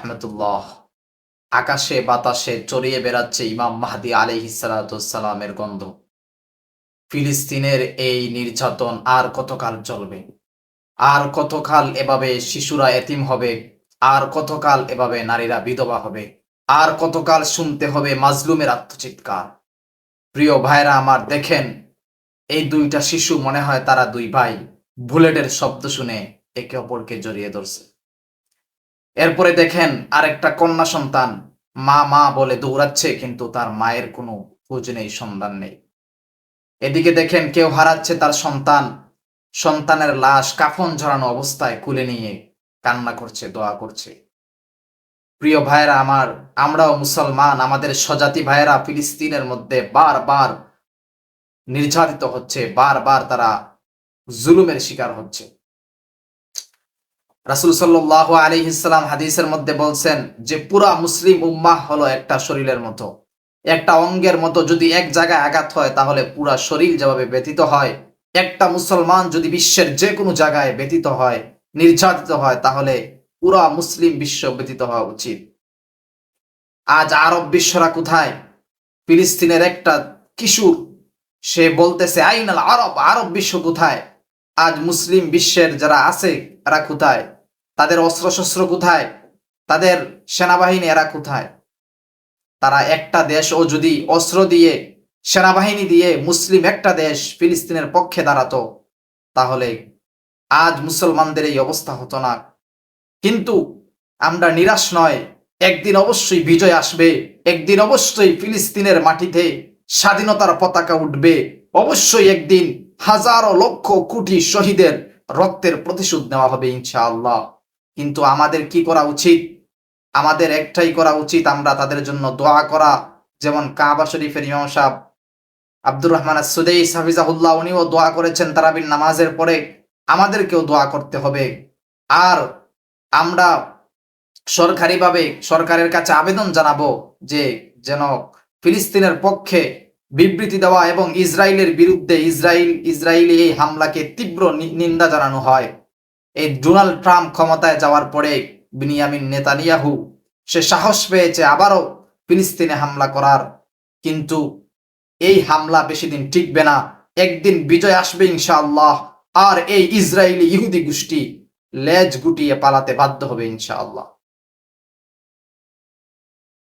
রাহমাতুল্লাহ। আকাশে বাতাসে চড়িয়ে বেড়াচ্ছে ইমাম মাহদী আলাইহিস সালামের গন্ধ। ফিলিস্তিনের এই নির্যাতন আর কতকাল চলবে? আর কতকাল এভাবে শিশুরা এতিম হবে? আর কতকাল এভাবে নারীরা বিধবা হবে? আর কতকাল শুনতে হবে মাজলুমের আত্মচিৎকার? প্রিয় ভাইরা আমার, দেখেন এই দুইটা শিশু, মনে হয় তারা দুই ভাই, বুলেটের শব্দ শুনে একে অপরকে জড়িয়ে ধরছে। এরপরে দেখেন আরেকটা কন্যা সন্তান মা মা বলে দৌড়াচ্ছে, কিন্তু তার মায়ের কোনো খোঁজ নেই, সন্ধান নেই। এদিকে দেখেন কেউ হারাচ্ছে তার সন্তান, সন্তানের লাশ কাফন ঝরানো অবস্থায় কুলে নিয়ে কান্না করছে, দোয়া করছে। প্রিয় ভাইরা আমার, আমরাও মুসলমান, আমাদের স্বজাতি ভাইরা ফিলিস্তিনের মধ্যে বারবার নির্যাতিত হচ্ছে, বারবার তারা জুলুমের শিকার হচ্ছে। রাসূল সাল্লাল্লাহু আলাইহিস সালাম হাদিসের মধ্যে বলছেন যে পুরা মুসলিম উম্মাহ হলো একটা শরীরের মতো, একটা অঙ্গের মতো। যদি এক জায়গায় আঘাত হয় তাহলে পুরা শরীর যেভাবে ব্যথিত হয়, একটা মুসলমান যদি বিশ্বের যে কোনো জায়গায় ব্যথিত হয়, নির্যাতিত হয়, তাহলে পুরা মুসলিম বিশ্ব ব্যথিত হওয়া উচিত। আজ আরব বিশ্বরা কোথায়? ফিলিস্তিনের একটা কিশোর সে বলতেছে আইনাল আরব, আরব বিশ্ব কোথায়? আজ মুসলিম বিশ্বের যারা আছে এরা কোথায়? তাদের অস্ত্রশস্ত্র কোথায়? তাদের সেনাবাহিনী এরা কোথায়? তারা একটা দেশ ও যদি অস্ত্র দিয়ে, সেনাবাহিনী দিয়ে মুসলিম একটা দেশ ফিলিস্তিনের পক্ষে দাঁড়াতো, তাহলে আজ মুসলমানদের এই অবস্থা হতো না। কিন্তু আমরা নিরাশ নয়, একদিন অবশ্যই বিজয় আসবে, একদিন অবশ্যই ফিলিস্তিনের মাটিতে স্বাধীনতার পতাকা উঠবে, অবশ্যই একদিন হাজারো লক্ষ কোটি শহীদের রক্তের প্রতিশোধ নেওয়া হবে ইনশাআল্লাহ। কিন্তু আমাদের কি করা উচিত? আমাদের একটাই করা উচিত, আমরা তাদের জন্য দোয়া করা। যেমন কাবা শরীফের ইমাম সাহেব আব্দুর রহমান আস-সুদাইস হাফিজাহুল্লাহ, উনিও দোয়া করেছেন তারাবির নামাজের পরে। আমাদেরকেও দোয়া করতে হবে। আর আমরা সরকারিভাবে সরকারের কাছে আবেদন জানাবো যে যেন ফিলিস্তিনের পক্ষে বিবৃতি দেওয়া এবং ইসরায়েলের বিরুদ্ধে ইসরায়েলি এই হামলাকে তীব্র নিন্দা জানানো হয়। এই ডোনাল্ড ট্রাম্প ক্ষমতায় যাওয়ার পরে বিনিয়ামিন নেতানিয়াহু সে সাহস পেয়েছে আবারও ফিলিস্তিনে হামলা করার, কিন্তু এই হামলা বেশি দিন টিকবে না। একদিন বিজয় আসবে ইনশাআল্লাহ, আর এই ইসরায়েলি ইহুদি গোষ্ঠী লেজ গুটিয়ে পালাতে বাধ্য হবে ইনশাআল্লাহ।